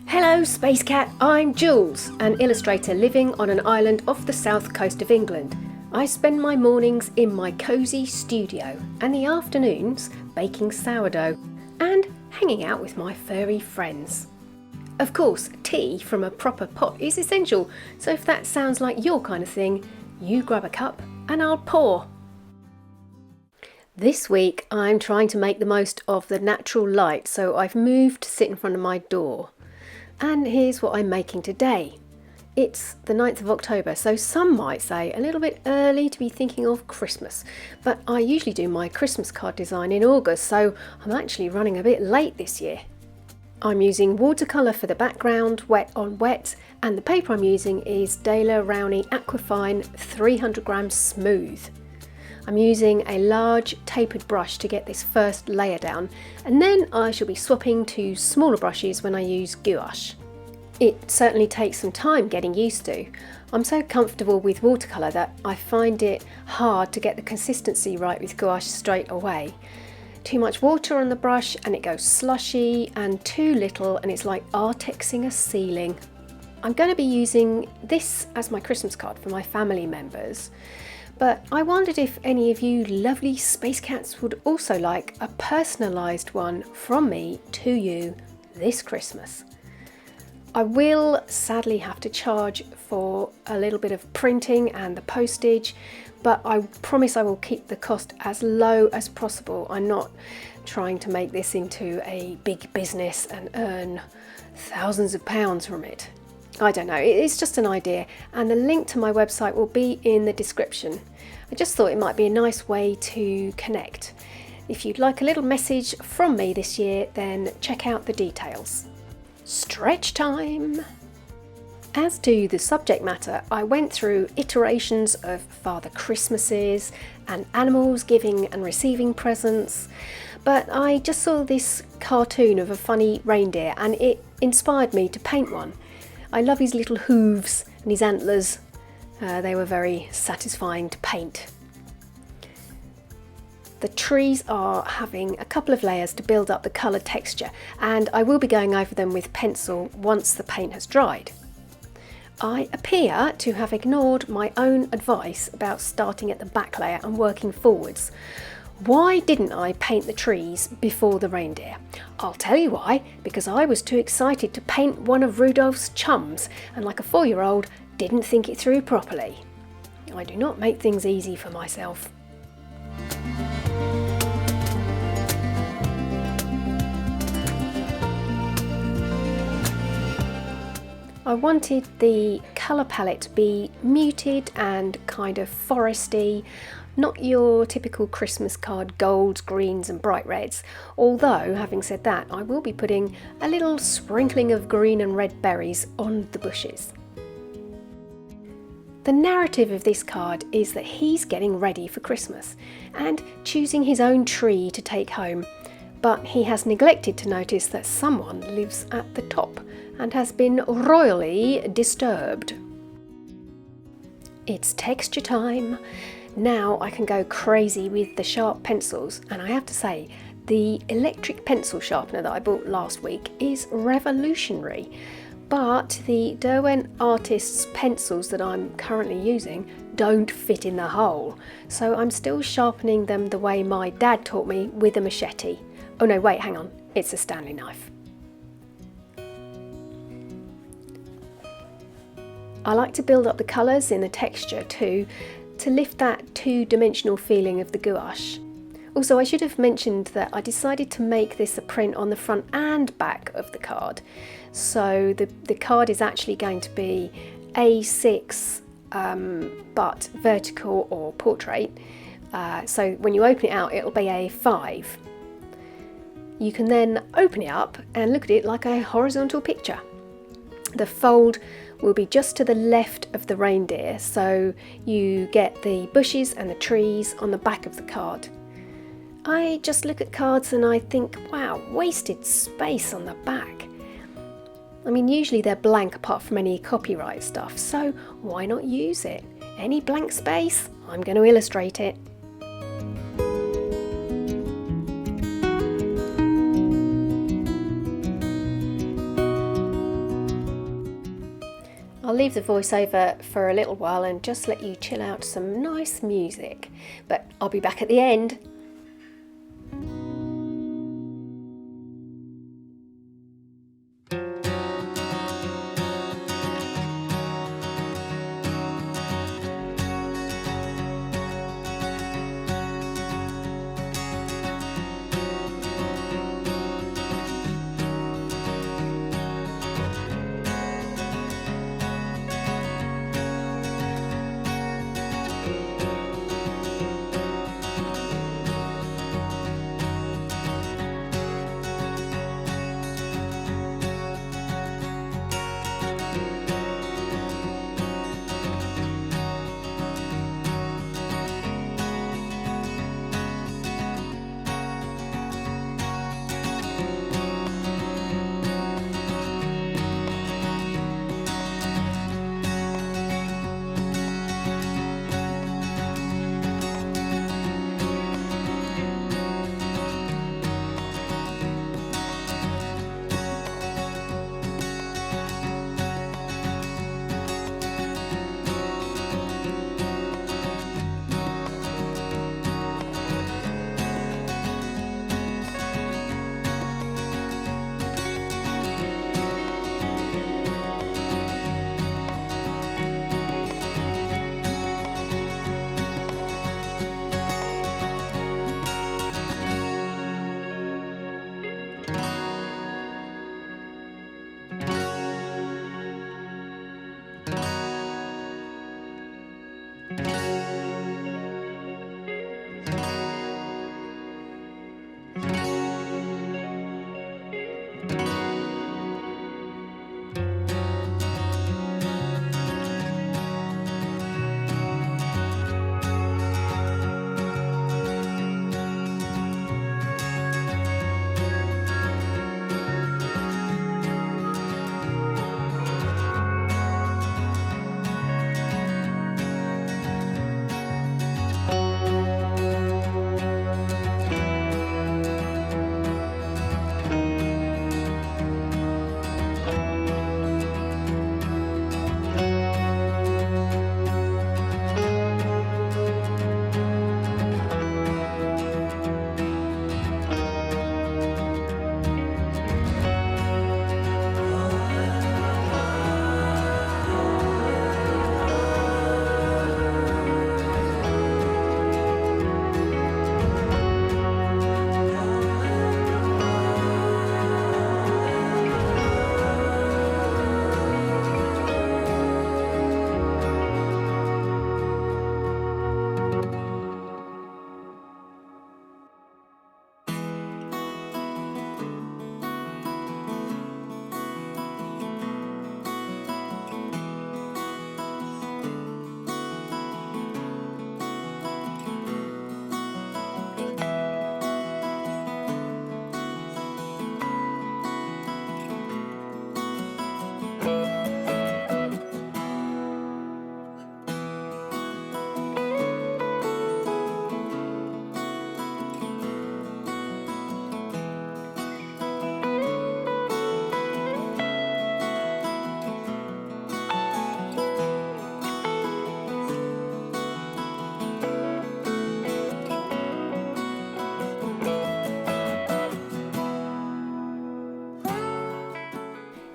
Hello Space Cat, I'm Jules, an illustrator living on an island off the south coast of England. I spend my mornings in my cosy studio and the afternoons baking sourdough and hanging out with my furry friends. Of course, tea from a proper pot is essential, so if that sounds like your kind of thing, you grab a cup and I'll pour. This week I'm trying to make the most of the natural light, so I've moved to sit in front of my door. And here's what I'm making today. It's the 9th of October, so some might say a little bit early to be thinking of Christmas. But I usually do my Christmas card design in August, so I'm actually running a bit late this year. I'm using watercolour for the background, wet on wet, and the paper I'm using is Daler Rowney Aquafine 300 grams smooth. I'm using a large tapered brush to get this first layer down, and then I shall be swapping to smaller brushes when I use gouache. It certainly takes some time getting used to. I'm so comfortable with watercolour that I find it hard to get the consistency right with gouache straight away. Too much water on the brush and it goes slushy, and too little and it's like artexing a ceiling. I'm going to be using this as my Christmas card for my family members. But I wondered if any of you lovely space cats would also like a personalised one from me to you this Christmas. I will sadly have to charge for a little bit of printing and the postage, but I promise I will keep the cost as low as possible. I'm not trying to make this into a big business and earn thousands of pounds from it. I don't know, it's just an idea, and the link to my website will be in the description. I just thought it might be a nice way to connect. If you'd like a little message from me this year, then check out the details. Stretch time! As to the subject matter, I went through iterations of Father Christmases and animals giving and receiving presents, but I just saw this cartoon of a funny reindeer and it inspired me to paint one. I love his little hooves and his antlers. They were very satisfying to paint. The trees are having a couple of layers to build up the colour texture, and I will be going over them with pencil once the paint has dried. I appear to have ignored my own advice about starting at the back layer and working forwards. Why didn't I paint the trees before the reindeer? I'll tell you why, because I was too excited to paint one of Rudolph's chums, and like a 4-year-old, didn't think it through properly. I do not make things easy for myself. I wanted the colour palette to be muted and kind of foresty, not your typical Christmas card golds, greens and bright reds, although having said that I will be putting a little sprinkling of green and red berries on the bushes. The narrative of this card is that he's getting ready for Christmas and choosing his own tree to take home, but he has neglected to notice that someone lives at the top and has been royally disturbed. It's texture time. Now I can go crazy with the sharp pencils, and I have to say the electric pencil sharpener that I bought last week is revolutionary. But the Derwent Artist's pencils that I'm currently using don't fit in the hole, so I'm still sharpening them the way my dad taught me, with a machete. Oh no, wait, hang on, it's a Stanley knife. I like to build up the colours in the texture too, to lift that two-dimensional feeling of the gouache. Also, I should have mentioned that I decided to make this a print on the front and back of the card. So the card is actually going to be A6 but vertical or portrait. So when you open it out, it'll be A5. You can then open it up and look at it like a horizontal picture. The fold will be just to the left of the reindeer, so you get the bushes and the trees on the back of the card. I just look at cards and I think, wow, wasted space on the back. I mean, usually they're blank apart from any copyright stuff, so why not use it? Any blank space? I'm going to illustrate it. I'll leave the voiceover for a little while and just let you chill out to some nice music, but I'll be back at the end.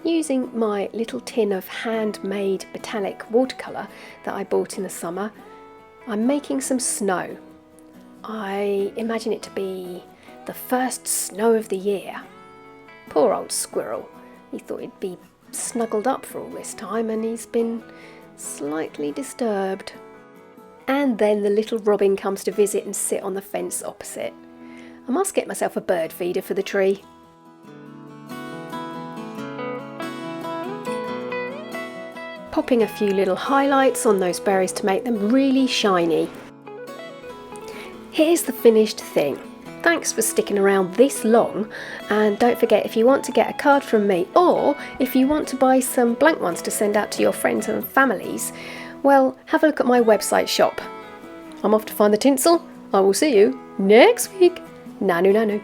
Using my little tin of handmade metallic watercolour that I bought in the summer, I'm making some snow. I imagine it to be the first snow of the year. Poor old squirrel, he thought he'd be snuggled up for all this time and he's been slightly disturbed. And then the little robin comes to visit and sit on the fence opposite. I must get myself a bird feeder for the tree. Popping a few little highlights on those berries to make them really shiny. Here's the finished thing. Thanks for sticking around this long, and don't forget, if you want to get a card from me, or if you want to buy some blank ones to send out to your friends and families, well, have a look at my website shop. I'm off to find the tinsel. I will see you next week. Nanu nanu.